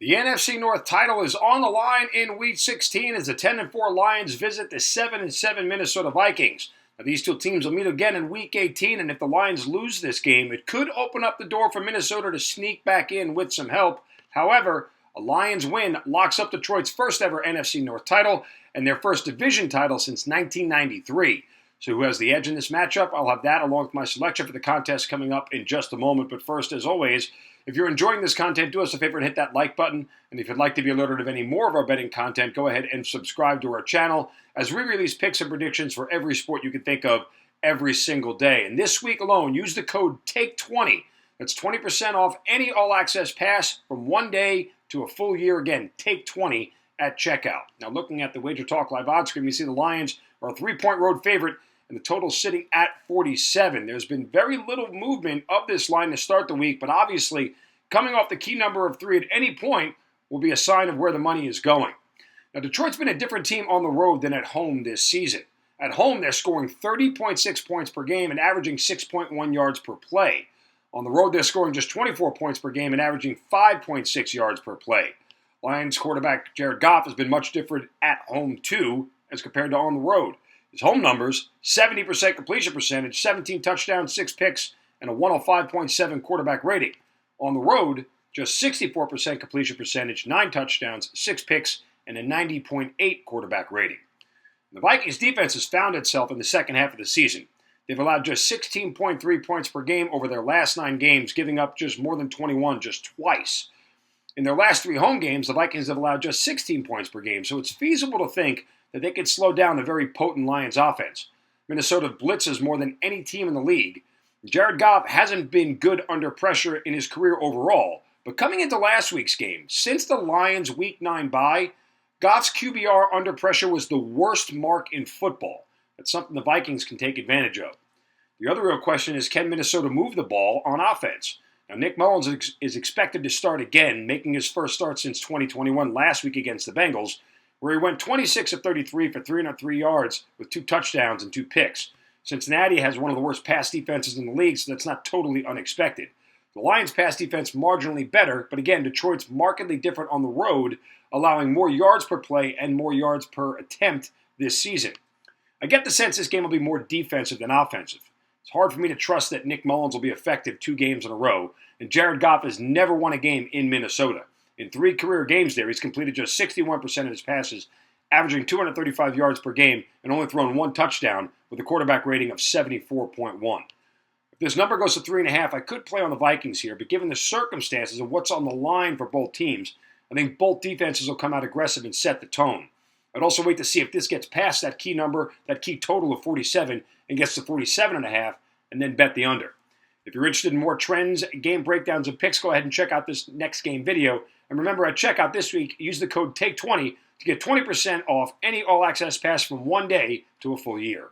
The NFC North title is on the line in Week 16 as the 10-4 Lions visit the 7-7 Minnesota Vikings. Now, these two teams will meet again in Week 18, and if the Lions lose this game, it could open up the door for Minnesota to sneak back in with some help. However, a Lions win locks up Detroit's first ever NFC North title and their first division title since 1993. So who has the edge in this matchup? I'll have that along with my selection for the contest coming up in just a moment. But first, as always, if you're enjoying this content, do us a favor and hit that like button. And if you'd like to be alerted of any more of our betting content, go ahead and subscribe to our channel as we release picks and predictions for every sport you can think of every single day. And this week alone, use the code TAKE20. That's 20% off any all-access pass from 1 day to a full year. Again, TAKE20 at checkout. Now, looking at the Wager Talk Live odds screen, we see the Lions are a 3-point road favorite, and the total sitting at 47. There's been very little movement of this line to start the week, but obviously coming off the key number of 3 at any point will be a sign of where the money is going. Now, Detroit's been a different team on the road than at home this season. At home, they're scoring 30.6 points per game and averaging 6.1 yards per play. On the road, they're scoring just 24 points per game and averaging 5.6 yards per play. Lions quarterback Jared Goff has been much different at home, too, as compared to on the road. His home numbers, 70% completion percentage, 17 touchdowns, 6 picks, and a 105.7 quarterback rating. On the road, just 64% completion percentage, 9 touchdowns, 6 picks, and a 90.8 quarterback rating. The Vikings defense has found itself in the second half of the season. They've allowed just 16.3 points per game over their last 9 games, giving up just more than 21 just twice. In their last 3 home games, the Vikings have allowed just 16 points per game, so it's feasible to think that they could slow down the very potent Lions offense. Minnesota blitzes more than any team in the league. Jared Goff hasn't been good under pressure in his career overall, but coming into last week's game, since the Lions' Week 9 bye, Goff's QBR under pressure was the worst mark in football. That's something the Vikings can take advantage of. The other real question is, can Minnesota move the ball on offense? Now, Nick Mullins is expected to start again, making his first start since 2021 last week against the Bengals, where he went 26 of 33 for 303 yards with 2 touchdowns and 2 picks. Cincinnati has one of the worst pass defenses in the league, so that's not totally unexpected. The Lions' pass defense marginally better, but again, Detroit's markedly different on the road, allowing more yards per play and more yards per attempt this season. I get the sense this game will be more defensive than offensive. It's hard for me to trust that Nick Mullins will be effective 2 games in a row, and Jared Goff has never won a game in Minnesota. In 3 career games there, he's completed just 61% of his passes, averaging 235 yards per game, and only thrown 1 touchdown with a quarterback rating of 74.1. If this number goes to 3.5, I could play on the Vikings here, but given the circumstances of what's on the line for both teams, I think both defenses will come out aggressive and set the tone. I'd also wait to see if this gets past that key number, that key total of 47, and gets to 47.5, and then bet the under. If you're interested in more trends, game breakdowns, and picks, go ahead and check out this next game video. And remember, at checkout this week, use the code TAKE20 to get 20% off any all-access pass from 1 day to a full year.